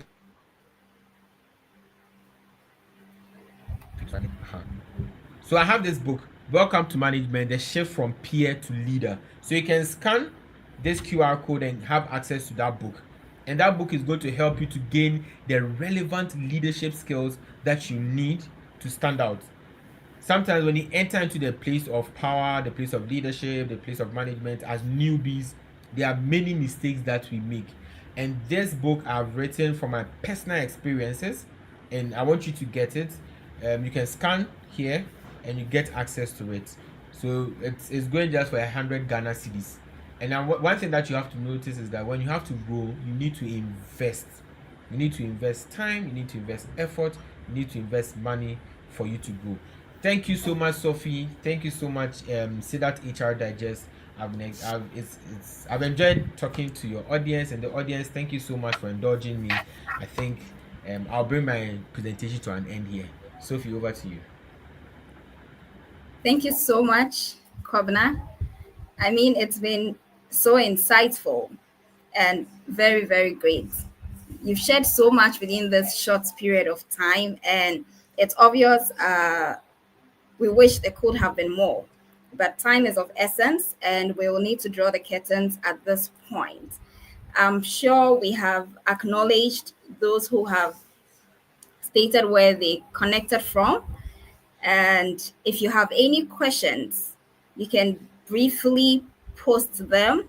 So I have this book, Welcome to Management, the shift from peer to leader. So you can scan this QR code and have access to that book. And that book is going to help you to gain the relevant leadership skills that you need to stand out. Sometimes when you enter into the place of power, the place of leadership, the place of management as newbies, there are many mistakes that we make. And this book I've written from my personal experiences, and I want you to get it. You can scan here and you get access to it. So it's going just for 100 Ghana cedis. And now one thing that you have to notice is that when you have to grow, you need to invest. You need to invest time, you need to invest effort, you need to invest money for you to grow. Thank you so much, Sophie. Thank you so much, SEDAT HR Digest. I've enjoyed talking to your audience, and the audience, thank you so much for indulging me. I think I'll bring my presentation to an end here. Sophie, over to you. thank you so much, Kwabna. I mean, it's been so insightful and very, very great. You've shared so much within this short period of time, and it's obvious we wish there could have been more. But time is of essence, and we will need to draw the curtains at this point. I'm sure we have acknowledged those who have stated where they connected from. And if you have any questions, you can briefly post them.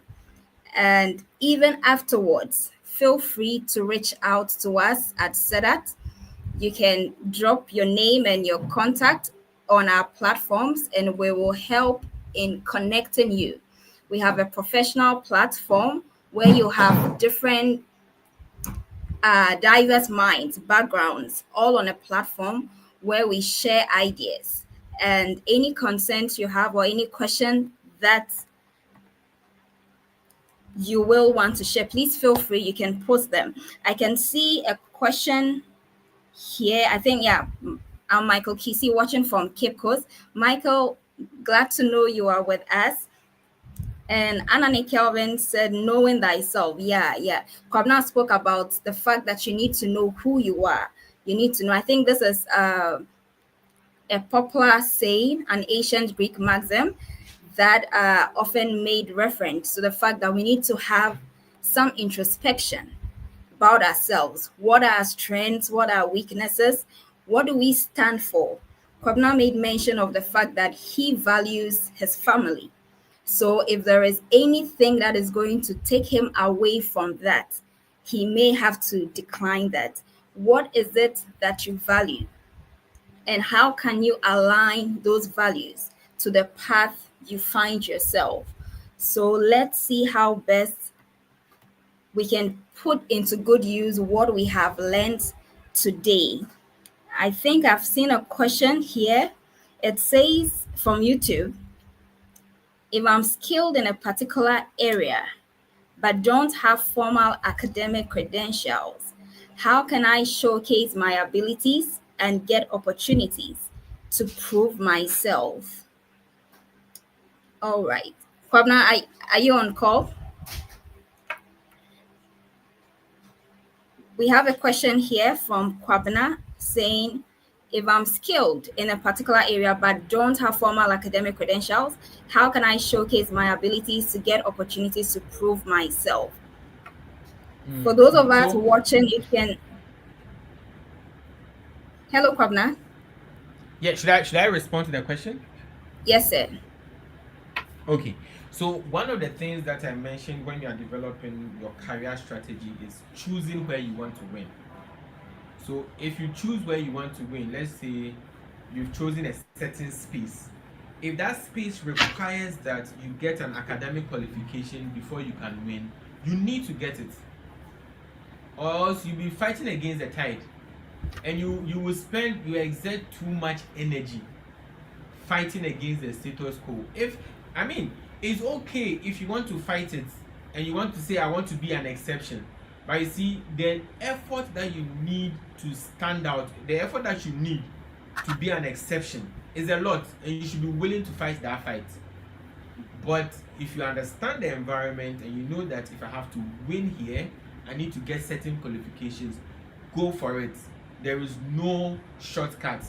And even afterwards, feel free to reach out to us at SEDAT. You can drop your name and your contact on our platforms, and we will help in connecting you. We have a professional platform where you have different diverse minds, backgrounds, all on a platform where we share ideas. And any concerns you have or any question that you will want to share, please feel free. You can post them. I can see a question here. I think, yeah, I'm Michael Kisi watching from Cape Coast. Michael, glad to know you are with us. And Anani Kelvin said, knowing thyself. Yeah, yeah. Kwabna spoke about the fact that you need to know who you are. You need to know. I think this is a popular saying, an ancient Greek maxim that often made reference to the fact that we need to have some introspection about ourselves. What are our strengths? What are our weaknesses? What do we stand for? Kwabena made mention of the fact that he values his family. So if there is anything that is going to take him away from that, he may have to decline that. What is it that you value? And how can you align those values to the path you find yourself? So let's see how best we can put into good use what we have learned today. I think I've seen a question here. It says from YouTube, if I'm skilled in a particular area but don't have formal academic credentials, how can I showcase my abilities and get opportunities to prove myself? All right. Kwabena, are you on call? We have a question here from Kwabena saying, if I'm skilled in a particular area but don't have formal academic credentials, how can I showcase my abilities to get opportunities to prove myself? For those of us watching, you can. Hello, Kwabena. Yeah, should I respond to the question? Yes, sir. Okay. So one of the things that I mentioned when you are developing your career strategy is choosing where you want to win. So if you choose where you want to win, let's say you've chosen a certain space. If that space requires that you get an academic qualification before you can win, you need to get it. Or else you'll be fighting against the tide. And you will exert too much energy fighting against the status quo. It's okay if you want to fight it and you want to say I want to be an exception. But you see, the effort that you need to stand out, the effort that you need to be an exception is a lot, and you should be willing to fight that fight. But if you understand the environment and you know that if I have to win here, I need to get certain qualifications, go for it. There is no shortcut.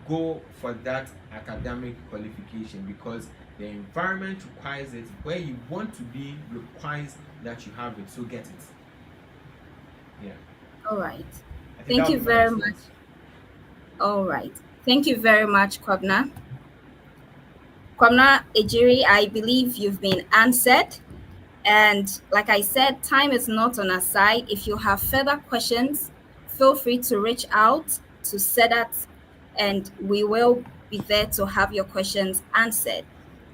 Go for that academic qualification because the environment requires it. Where you want to be requires that you have it. So get it. Yeah. All right. Thank you very much. All right. Thank you very much, Kwabena. Kwabena Ejiri, I believe you've been answered. And like I said, time is not on our side. If you have further questions, feel free to reach out to SEDAT and we will be there to have your questions answered.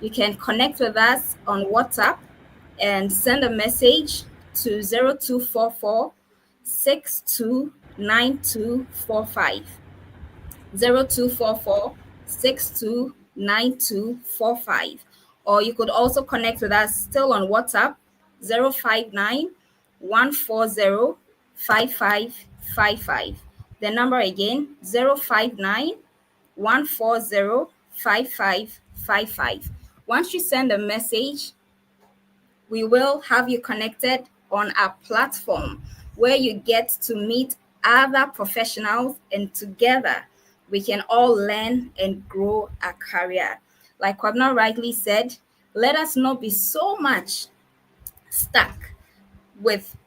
You can connect with us on WhatsApp and send a message to 0244 629245. 0244 629245. Or you could also connect with us still on WhatsApp 059 140 5555. The number again 059 140 5555. Once you send a message, we will have you connected on our platform where you get to meet other professionals, and together we can all learn and grow our career. Like Kwabena rightly said, let us not be so much stuck with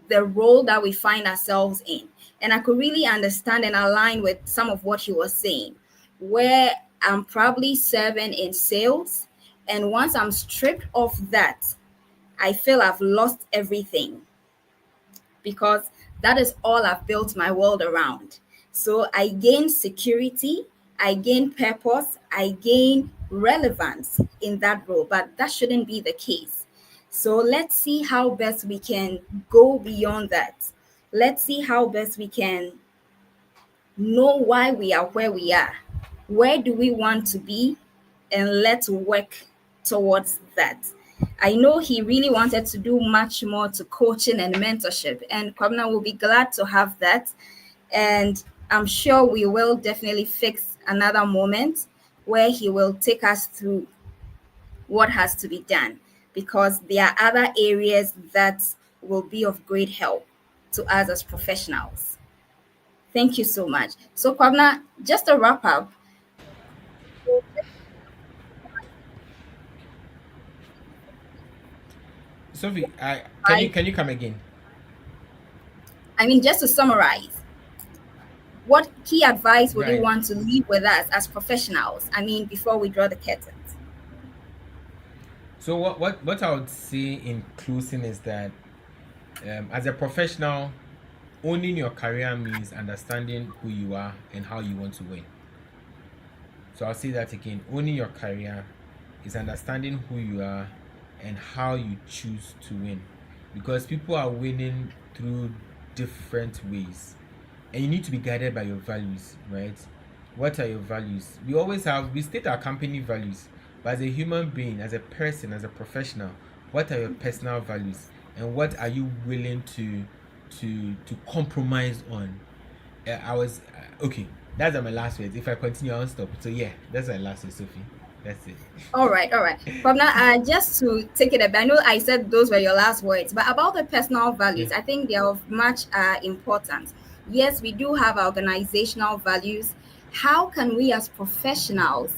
the role that we find ourselves in. And I could really understand and align with some of what he was saying, where I'm probably serving in sales. And once I'm stripped of that, I feel I've lost everything because that is all I've built my world around. So I gain security, I gain purpose, I gain relevance in that role, but that shouldn't be the case. So let's see how best we can go beyond that. Let's see how best we can know why we are where we are. Where do we want to be? And let's work towards that. I know he really wanted to do much more to coaching and mentorship, and Kwabena will be glad to have that. And I'm sure we will definitely fix another moment where he will take us through what has to be done, because there are other areas that will be of great help to us as professionals. Thank you so much. So Kwabena, just to wrap up, Sophie, right? can you come again? I mean, just to summarize, what key advice would you Right. want to leave with us as professionals? I mean, before we draw the curtains. So what I would say in closing is that as a professional, owning your career means understanding who you are and how you want to win. So I'll say that again. Owning your career is understanding who you are and how you choose to win. Because people are winning through different ways. And you need to be guided by your values, right? What are your values? We state our company values, but as a human being, as a person, as a professional, what are your personal values? And what are you willing to compromise on? I was okay. That's my last words. If I continue, I won't stop. So yeah, that's my last word, Sophie. That's it. All right, all right. But now, just to take it a bit, I know I said those were your last words, but about the personal Yeah. values, I think they are of much importance. Yes, we do have organizational values. How can we as professionals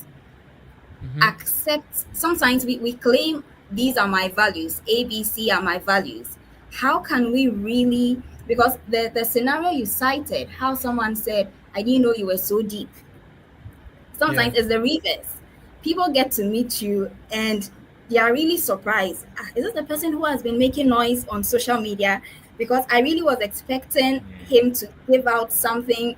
Mm-hmm. accept? Sometimes we claim these are my values, ABC are my values. How can we really, because the scenario you cited, how someone said, I didn't know you were so deep. Yeah. Sometimes it's the reverse. People get to meet you and they are really surprised. Is this the person who has been making noise on social media? Because I really was expecting Yeah. him to give out something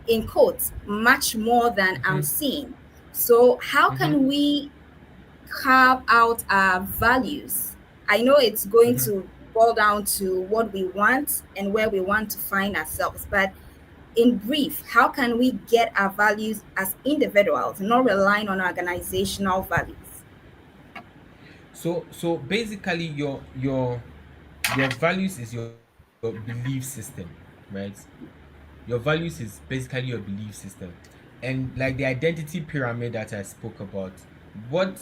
in quotes much more than I'm Mm-hmm. seeing. So, how Mm-hmm. can we carve out our values? I know it's going Mm-hmm. to boil down to what we want and where we want to find ourselves, but in brief, how can we get our values as individuals, not relying on organizational values? So basically your values is your belief system, right? Your values is basically your belief system. And like the identity pyramid that I spoke about, what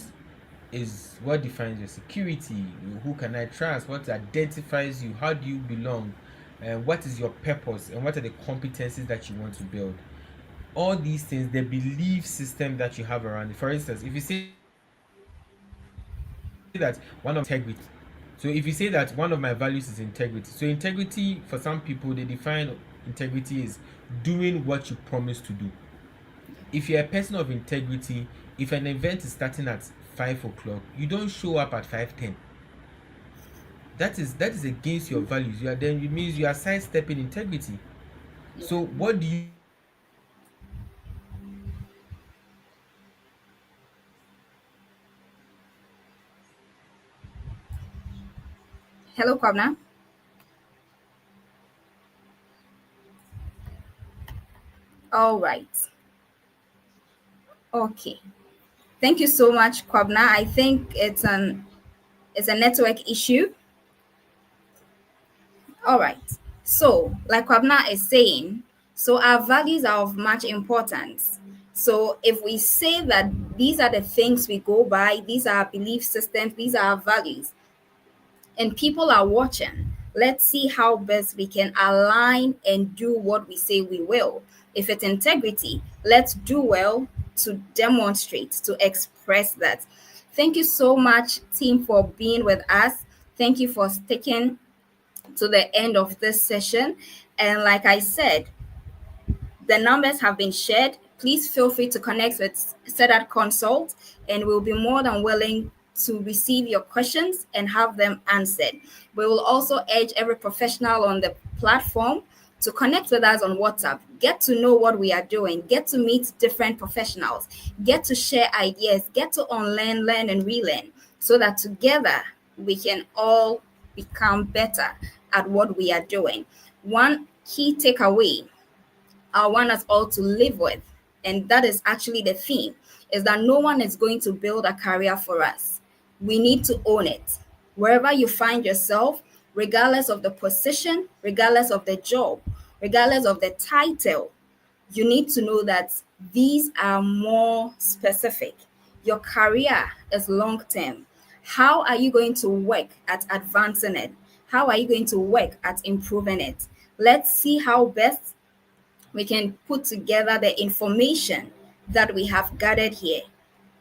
what defines your security? Who can I trust? What identifies you? How do you belong? And what is your purpose? And what are the competencies that you want to build? All these things, the belief system that you have around it. For instance, if you say that one of my values is integrity, so if you say that one of my values is integrity, so integrity for some people, they define integrity is doing what you promise to do. If you're a person of integrity, if an event is starting at 5 o'clock, you don't show up at 5:10. That is against your values. You are then it means you are sidestepping integrity. Yeah. So what do you do? You ensure that you follow your values. Hello, Kwabna. All right. Okay. Thank you so much, Kwabna. I think it's a network issue. All right. So, like Kwabna is saying, so our values are of much importance. So, if we say that these are the things we go by, these are our belief systems, these are our values, and people are watching, let's see how best we can align and do what we say we will. If it's integrity, let's do well to demonstrate, to express that. Thank you so much, team, for being with us. Thank you for sticking to the end of this session. And like I said, the numbers have been shared. Please feel free to connect with SEDAT Consult, and we'll be more than willing to receive your questions and have them answered. We will also urge every professional on the platform to connect with us on WhatsApp, get to know what we are doing, get to meet different professionals, get to share ideas, get to unlearn, learn, and relearn, so that together we can all become better at what we are doing. One key takeaway I want us all to live with, and that is actually the theme, is that no one is going to build a career for us. We need to own it. Wherever you find yourself, regardless of the position, regardless of the job, regardless of the title, you need to know that these are more specific. Your career is long term. How are you going to work at advancing it? How are you going to work at improving it? Let's see how best we can put together the information that we have gathered here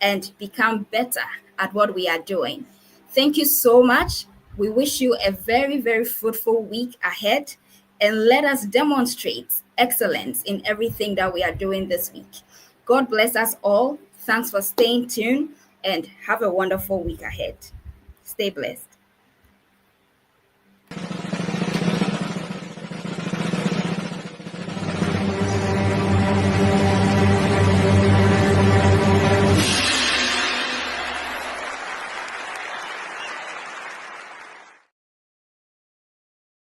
and become better at what we are doing. Thank you so much. We wish you a very, very fruitful week ahead, and let us demonstrate excellence in everything that we are doing this week. God bless us all. Thanks for staying tuned, and have a wonderful week ahead. Stay blessed.